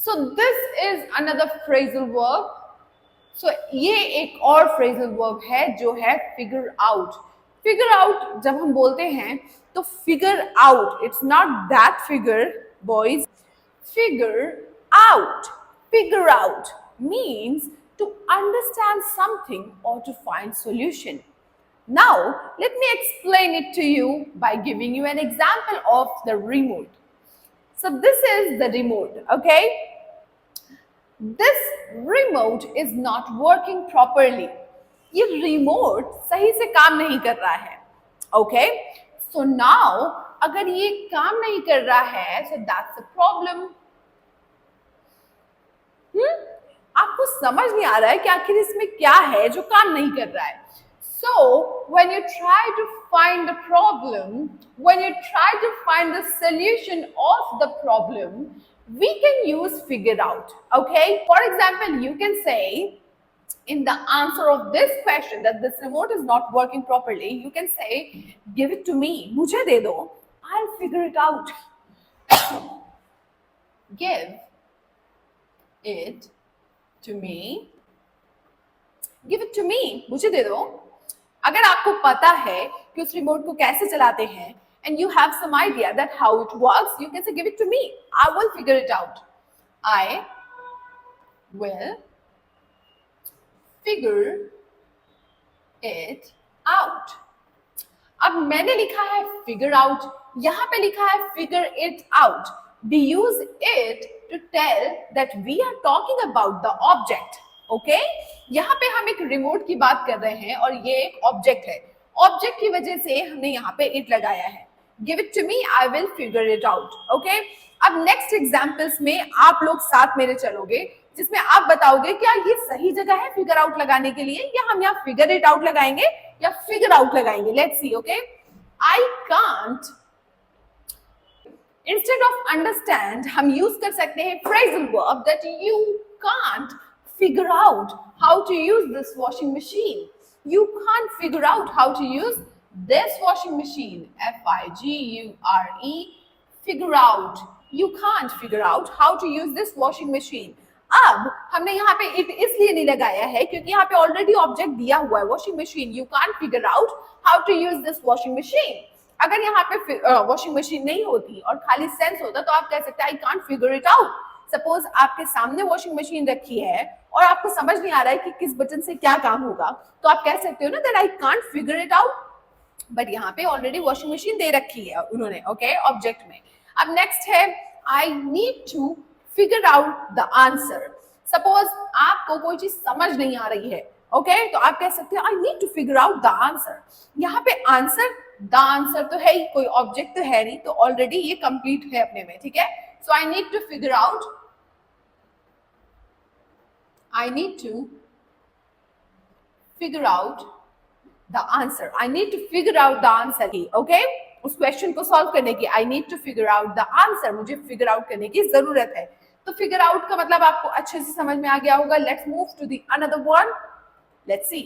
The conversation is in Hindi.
So this is another phrasal verb. So ये एक और phrasal verb है जो है figure out. Figure out जब हम बोलते हैं तो figure out, it's not that figure, boys. Figure out. Figure out means to understand something or to find solution. Now, let me explain it to you by giving you an example of the remote. So this is the remote, okay? This remote is not working properly. ये remote सही से काम नहीं कर रहा है, okay? So now, अगर ये काम नहीं कर रहा है, so that's a problem. आपको समझ नहीं आ रहा है कि आखिर इसमें क्या है जो काम नहीं कर रहा है. So, when you try to find the problem, when you try to find the solution of the problem, we can use figure out, okay? For example, you can say, in the answer of this question that this remote is not working properly, you can say, give it to me, मुझे दे दो, I'll figure it out. Give it to me. Give it to me, मुझे दे दो. अगर आपको पता है कि उस रिमोट को कैसे चलाते हैं and you have some idea that how it works, you can say give it to me. I will figure it out. I will figure it out. अब मैंने लिखा है figure out, यहाँ पे लिखा है figure it out. We use it to tell that we are talking about the object. Okay यहाँ पे हम एक रिमोट की बात कर रहे हैं और ये एक ऑब्जेक्ट है. ऑब्जेक्ट की वजह से हमने यहाँ पे इट लगाया है. Give it to me, I will figure it out. Okay, अब नेक्स्ट एग्जांपल्स में आप लोग साथ मेरे चलोगे जिसमें आप बताओगे क्या ये सही जगह है फिगर आउट लगाने के लिए या हम यहाँ फिगर इट आउट लगाएंगे या फिगर आउट लगाएंगे. Let's see. Okay, I can't, instead of understand हम यूज कर सकते हैं phrasal verb that you can't figure out how to use this washing machine. You can't figure out how to use this washing machine. F-I-G-U-R-E, figure out. You can't figure out how to use this washing machine. अब हमने यहाँ पे it इसलिए नहीं लगाया है क्योंकि यहाँ पे ऑलरेडी ऑब्जेक्ट दिया हुआ है washing machine. You can't figure out how to use this washing machine. अगर यहाँ पे वॉशिंग मशीन नहीं होती और खाली सेंस होता तो आप कह सकते हैं I can't figure it out. Suppose आपके सामने वॉशिंग मशीन रखी है और आपको समझ नहीं आ रहा है कि किस बटन से क्या काम होगा तो आप कह सकते हो ना that I can't figure it out. But यहाँ पे ऑलरेडी वॉशिंग मशीन दे रखी है उन्होंने, ओके, ऑब्जेक्ट में. अब नेक्स्ट है I need to figure out the answer. Suppose आपको कोई चीज समझ नहीं आ रही है, ओके, तो आप कह सकते हो I need to figure out the answer. यहाँ पे आंसर, द आंसर तो है ही, कोई ऑब्जेक्ट तो है नहीं, तो ऑलरेडी ये कंप्लीट है अपने में, ठीक है. So I need to figure out, I need to figure out the answer. I need to figure out the answer. Okay? उस क्वेश्चन को सॉल्व करने की I need to figure out the answer. मुझे फिगर आउट करने की जरूरत है. तो फिगर आउट का मतलब आपको अच्छे से समझ में आ गया होगा. Let's move to the another one. Let's see.